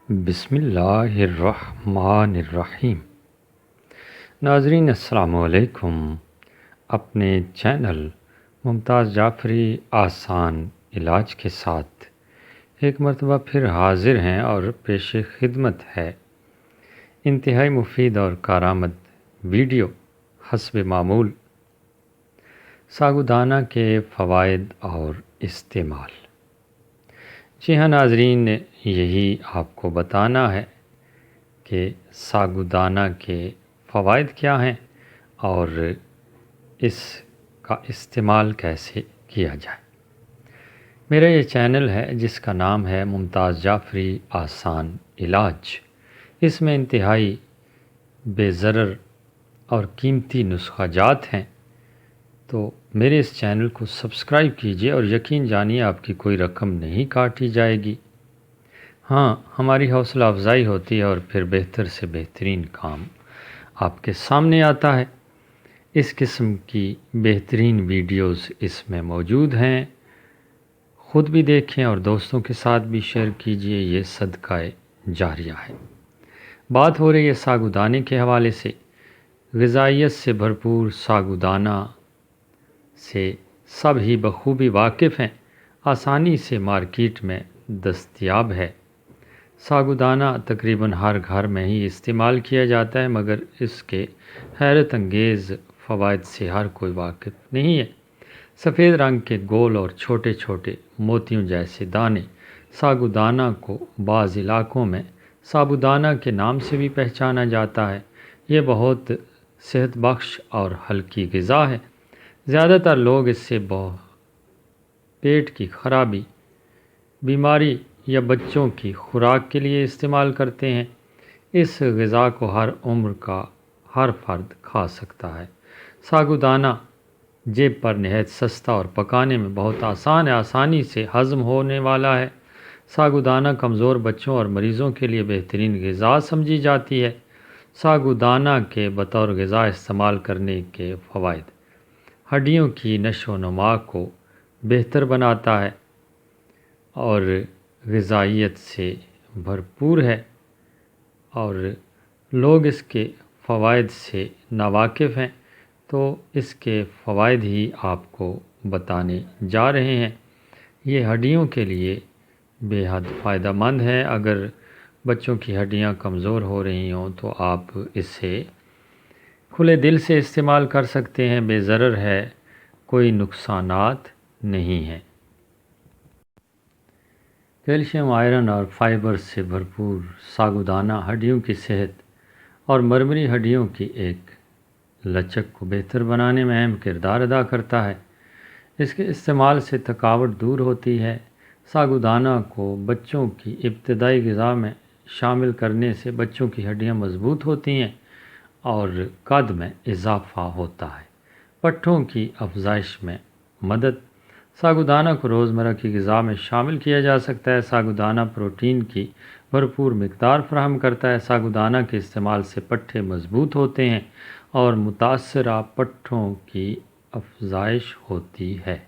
بسم اللہ الرحمن الرحیم۔ ناظرین السلام علیکم۔ اپنے چینل ممتاز جعفری آسان علاج کے ساتھ ایک مرتبہ پھر حاضر ہیں اور پیش خدمت ہے انتہائی مفید اور کارآمد ویڈیو حسب معمول ساگودانہ کے فوائد اور استعمال۔ جی ہاں ناظرین، یہی آپ کو بتانا ہے کہ ساگودانہ کے فوائد کیا ہیں اور اس کا استعمال کیسے کیا جائے۔ میرا یہ چینل ہے جس کا نام ہے ممتاز جعفری آسان علاج۔ اس میں انتہائی بے ضرر اور قیمتی نسخہ جات ہیں، تو میرے اس چینل کو سبسکرائب کیجئے اور یقین جانیے آپ کی کوئی رقم نہیں کاٹی جائے گی۔ ہاں، ہماری حوصلہ افزائی ہوتی ہے اور پھر بہتر سے بہترین کام آپ کے سامنے آتا ہے۔ اس قسم کی بہترین ویڈیوز اس میں موجود ہیں، خود بھی دیکھیں اور دوستوں کے ساتھ بھی شیئر کیجئے، یہ صدقہ جاریہ ہے۔ بات ہو رہی ہے ساگودانے کے حوالے سے۔ غذائیت سے بھرپور ساگودانہ سے سب ہی بخوبی واقف ہیں، آسانی سے مارکیٹ میں دستیاب ہے۔ ساگودانہ تقریباً ہر گھر میں ہی استعمال کیا جاتا ہے، مگر اس کے حیرت انگیز فوائد سے ہر کوئی واقف نہیں ہے۔ سفید رنگ کے گول اور چھوٹے چھوٹے موتیوں جیسے دانے ساگودانہ کو بعض علاقوں میں سابودانہ کے نام سے بھی پہچانا جاتا ہے۔ یہ بہت صحت بخش اور ہلکی غذا ہے۔ زیادہ تر لوگ اس سے پیٹ کی خرابی، بیماری یا بچوں کی خوراک کے لیے استعمال کرتے ہیں۔ اس غذا کو ہر عمر کا ہر فرد کھا سکتا ہے۔ ساگودانہ جیب پر نہایت سستا اور پکانے میں بہت آسان ہے، آسانی سے ہضم ہونے والا ہے۔ ساگودانہ کمزور بچوں اور مریضوں کے لیے بہترین غذا سمجھی جاتی ہے۔ ساگودانہ کے بطور غذا استعمال کرنے کے فوائد: ہڈیوں کی نشو و نما کو بہتر بناتا ہے اور غذائیت سے بھرپور ہے، اور لوگ اس کے فوائد سے ناواقف ہیں، تو اس کے فوائد ہی آپ کو بتانے جا رہے ہیں۔ یہ ہڈیوں کے لیے بے حد فائدہ مند ہے۔ اگر بچوں کی ہڈیاں کمزور ہو رہی ہوں تو آپ اسے کھلے دل سے استعمال کر سکتے ہیں، بے ضرر ہے، کوئی نقصانات نہیں ہیں۔ کیلشیم، آئرن اور فائبر سے بھرپور ساگودانہ ہڈیوں کی صحت اور مرمری ہڈیوں کی ایک لچک کو بہتر بنانے میں اہم کردار ادا کرتا ہے۔ اس کے استعمال سے تھکاوٹ دور ہوتی ہے۔ ساگودانہ کو بچوں کی ابتدائی غذا میں شامل کرنے سے بچوں کی ہڈیاں مضبوط ہوتی ہیں اور قد میں اضافہ ہوتا ہے۔ پٹھوں کی افزائش میں مدد: ساگودانہ کو روزمرہ کی غذا میں شامل کیا جا سکتا ہے۔ ساگودانہ پروٹین کی بھرپور مقدار فراہم کرتا ہے۔ ساگودانہ کے استعمال سے پٹھے مضبوط ہوتے ہیں اور متاثرہ پٹھوں کی افزائش ہوتی ہے۔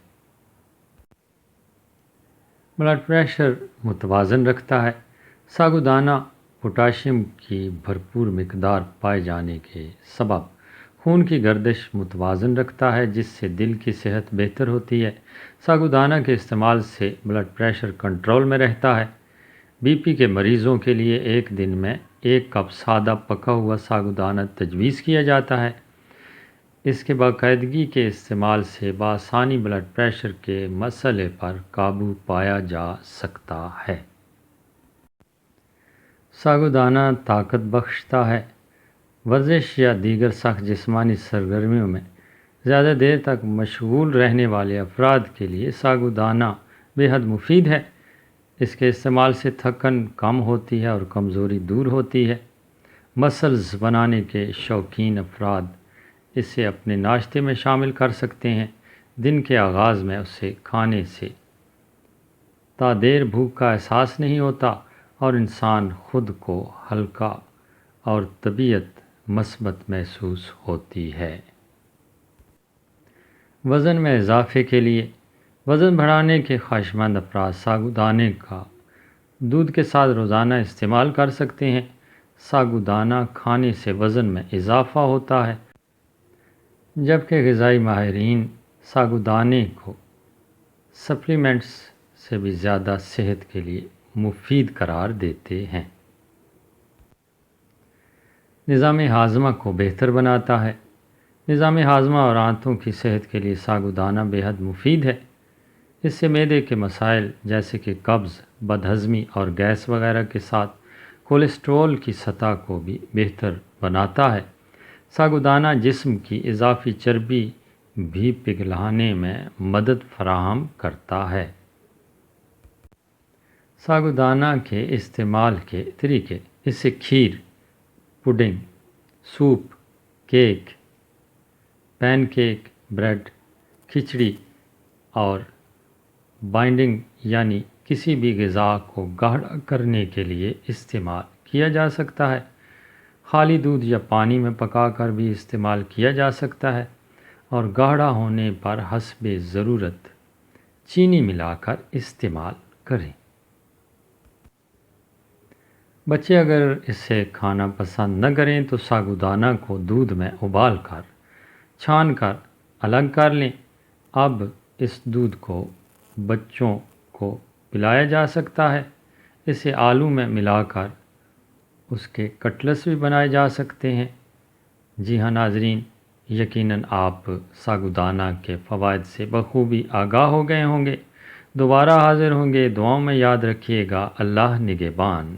بلڈ پریشر متوازن رکھتا ہے۔ ساگودانہ پوٹاشیم کی بھرپور مقدار پائے جانے کے سبب خون کی گردش متوازن رکھتا ہے، جس سے دل کی صحت بہتر ہوتی ہے۔ ساگودانہ کے استعمال سے بلڈ پریشر کنٹرول میں رہتا ہے۔ بی پی کے مریضوں کے لیے ایک دن میں 1 کپ سادہ پکا ہوا ساگودانہ تجویز کیا جاتا ہے۔ اس کے باقاعدگی کے استعمال سے بآسانی بلڈ پریشر کے مسئلے پر قابو پایا جا سکتا ہے۔ ساگودانہ طاقت بخشتا ہے۔ ورزش یا دیگر سخت جسمانی سرگرمیوں میں زیادہ دیر تک مشغول رہنے والے افراد کے لیے ساگودانہ بے حد مفید ہے۔ اس کے استعمال سے تھکن کم ہوتی ہے اور کمزوری دور ہوتی ہے۔ مسلز بنانے کے شوقین افراد اسے اپنے ناشتے میں شامل کر سکتے ہیں۔ دن کے آغاز میں اسے کھانے سے تا دیر بھوک کا احساس نہیں ہوتا اور انسان خود کو ہلکا اور طبیعت مثبت محسوس ہوتی ہے۔ وزن میں اضافے کے لیے: وزن بڑھانے کے خواہشمند افراد ساگودانے کا دودھ کے ساتھ روزانہ استعمال کر سکتے ہیں۔ ساگودانہ کھانے سے وزن میں اضافہ ہوتا ہے، جبکہ غذائی ماہرین ساگودانے کو سپلیمنٹس سے بھی زیادہ صحت کے لیے مفید قرار دیتے ہیں۔ نظام ہاضمہ کو بہتر بناتا ہے۔ نظام ہاضمہ اور آنتوں کی صحت کے لیے ساگودانہ بے حد مفید ہے۔ اس سے معدے کے مسائل جیسے کہ قبض، بدہضمی اور گیس وغیرہ کے ساتھ کولیسٹرول کی سطح کو بھی بہتر بناتا ہے۔ ساگودانہ جسم کی اضافی چربی بھی پگھلانے میں مدد فراہم کرتا ہے۔ ساگودانہ کے استعمال کے طریقے: اس سے کھیر، pudding, soup, cake, pancake, bread, کھچڑی اور بائنڈنگ یعنی کسی بھی غذا کو گاڑھا کرنے کے لیے استعمال کیا جا سکتا ہے۔ خالی دودھ یا پانی میں پکا کر بھی استعمال کیا جا سکتا ہے، اور گاڑھا ہونے پر حسب ضرورت چینی ملا کر استعمال کریں۔ بچے اگر اسے کھانا پسند نہ کریں تو ساگودانہ کو دودھ میں ابال کر چھان کر الگ کر لیں۔ اب اس دودھ کو بچوں کو پلایا جا سکتا ہے۔ اسے آلو میں ملا کر اس کے کٹلس بھی بنائے جا سکتے ہیں۔ جی ہاں ناظرین، یقیناً آپ ساگودانہ کے فوائد سے بخوبی آگاہ ہو گئے ہوں گے۔ دوبارہ حاضر ہوں گے، دعاؤں میں یاد رکھیے گا۔ اللہ نگہبان۔